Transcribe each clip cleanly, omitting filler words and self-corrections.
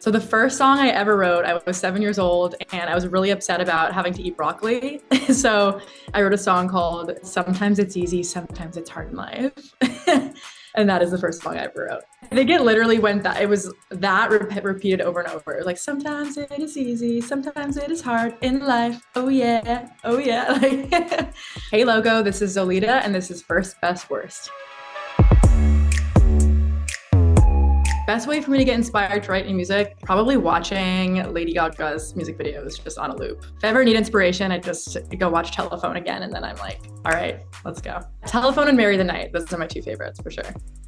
So the first song I ever wrote, I was 7 years old and I was really upset about having to eat broccoli. So I wrote a song called Sometimes It's Easy, Sometimes It's Hard in Life. And that is the first song I ever wrote. I think it literally went that, it was that repeated over and over. Like, sometimes it is easy, sometimes it is hard in life. Oh yeah, oh yeah. Like, hey Logo, this is Zolita and this is First, Best, Worst. Best way for me to get inspired to write new music, probably watching Lady Gaga's music videos just on a loop. If I ever need inspiration, I just go watch Telephone again and then I'm like, all right, let's go. Telephone and Marry the Night, those are my two favorites for sure.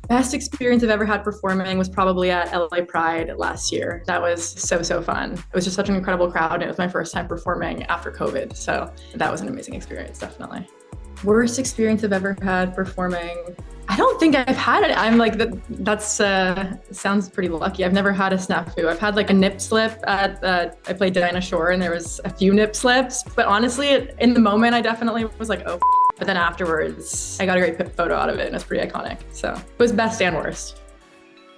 Best experience I've ever had performing was probably at LA Pride last year. That was so fun. It was just such an incredible crowd and it was my first time performing after COVID. So that was an amazing experience, definitely. Worst experience I've ever had performing. I don't think I've had it. I'm like, that's sounds pretty lucky. I've never had a snafu. I've had like a nip slip at, I played Dinah Shore and there was a few nip slips, but honestly, in the moment, I definitely was like, oh, but then afterwards, I got a great photo out of it and it's pretty iconic. So it was best and worst.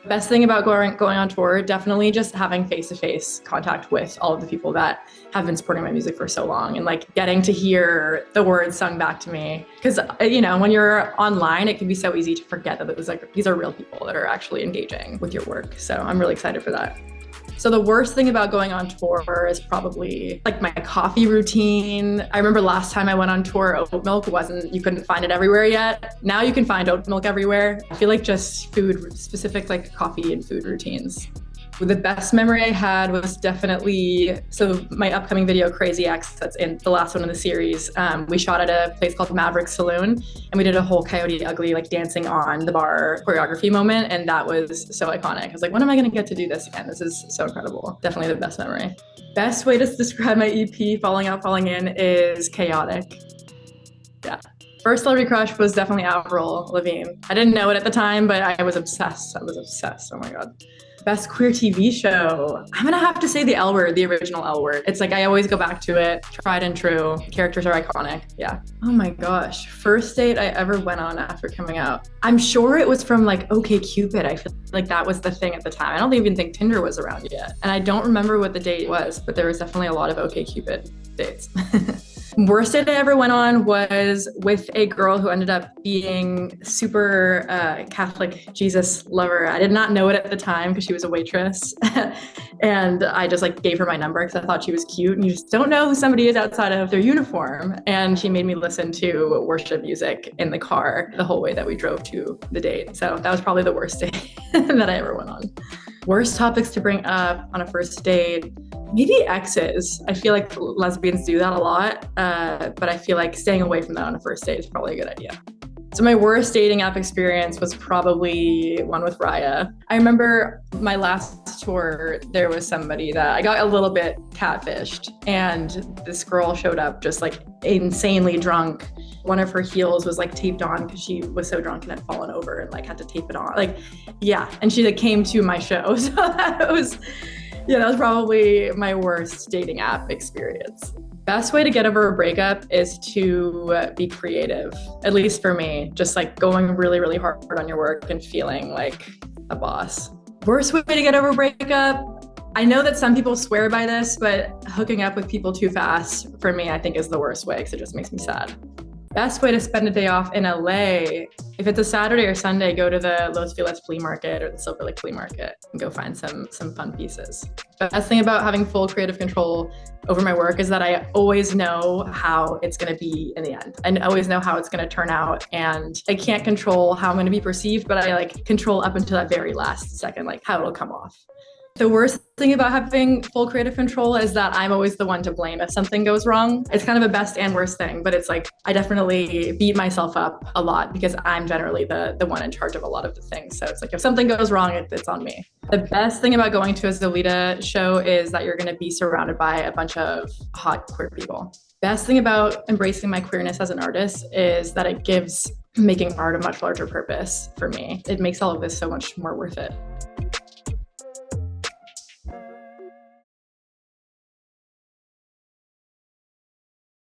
Best thing about going on tour, definitely just having face-to-face contact with all of the people that have been supporting my music for so long and like getting to hear the words sung back to me. Because, you know, when you're online, it can be so easy to forget that it was like, these are real people that are actually engaging with your work. So I'm really excited for that. So the worst thing about going on tour is probably like my coffee routine. I remember last time I went on tour, oat milk you couldn't find it everywhere yet. Now you can find oat milk everywhere. I feel like just food, specific like coffee and food routines. The best memory I had was definitely, so my upcoming video, Crazy X, that's in the last one in the series, we shot at a place called Maverick Saloon, and we did a whole Coyote Ugly, like dancing on the bar choreography moment, and that was so iconic. I was like, when am I gonna get to do this again? This is so incredible. Definitely the best memory. Best way to describe my EP, Falling Out, Falling In, is chaotic. Yeah. First celebrity crush was definitely Avril Lavigne. I didn't know it at the time, but I was obsessed. Oh my God. Best queer TV show. I'm gonna have to say the L Word, the original L Word. It's like, I always go back to it, tried and true. Characters are iconic, yeah. Oh my gosh, first date I ever went on after coming out. I'm sure it was from like OkCupid. I feel like that was the thing at the time. I don't even think Tinder was around yet. And I don't remember what the date was, but there was definitely a lot of OkCupid dates. Worst date I ever went on was with a girl who ended up being super Catholic Jesus lover. I did not know it at the time because she was a waitress. And I just like gave her my number because I thought she was cute, and you just don't know who somebody is outside of their uniform. And she made me listen to worship music in the car the whole way that we drove to the date. So that was probably the worst date that I ever went on. Worst topics to bring up on a first date. Maybe exes. I feel like lesbians do that a lot, but I feel like staying away from that on a first date is probably a good idea. So my worst dating app experience was probably one with Raya. I remember my last tour, there was somebody that I got a little bit catfished, and this girl showed up just like insanely drunk. One of her heels was like taped on because she was so drunk and had fallen over and like had to tape it on. Like, yeah. And she like came to my show. So that was probably my worst dating app experience. Best way to get over a breakup is to be creative, at least for me, just like going really hard on your work and feeling like a boss. Worst way to get over a breakup, I know that some people swear by this, but hooking up with people too fast, for me, I think is the worst way because it just makes me sad. Best way to spend a day off in LA, if it's a Saturday or Sunday, go to the Los Feliz flea market or the Silver Lake flea market and go find some fun pieces. The best thing about having full creative control over my work is that I always know how it's going to be in the end. I always know how it's going to turn out, and I can't control how I'm going to be perceived, but I like control up until that very last second, like how it'll come off. The worst thing about having full creative control is that I'm always the one to blame if something goes wrong. It's kind of a best and worst thing, but it's like I definitely beat myself up a lot because I'm generally the one in charge of a lot of the things. So it's like if something goes wrong, it's on me. The best thing about going to a Zolita show is that you're going to be surrounded by a bunch of hot queer people. Best thing about embracing my queerness as an artist is that it gives making art a much larger purpose for me. It makes all of this so much more worth it.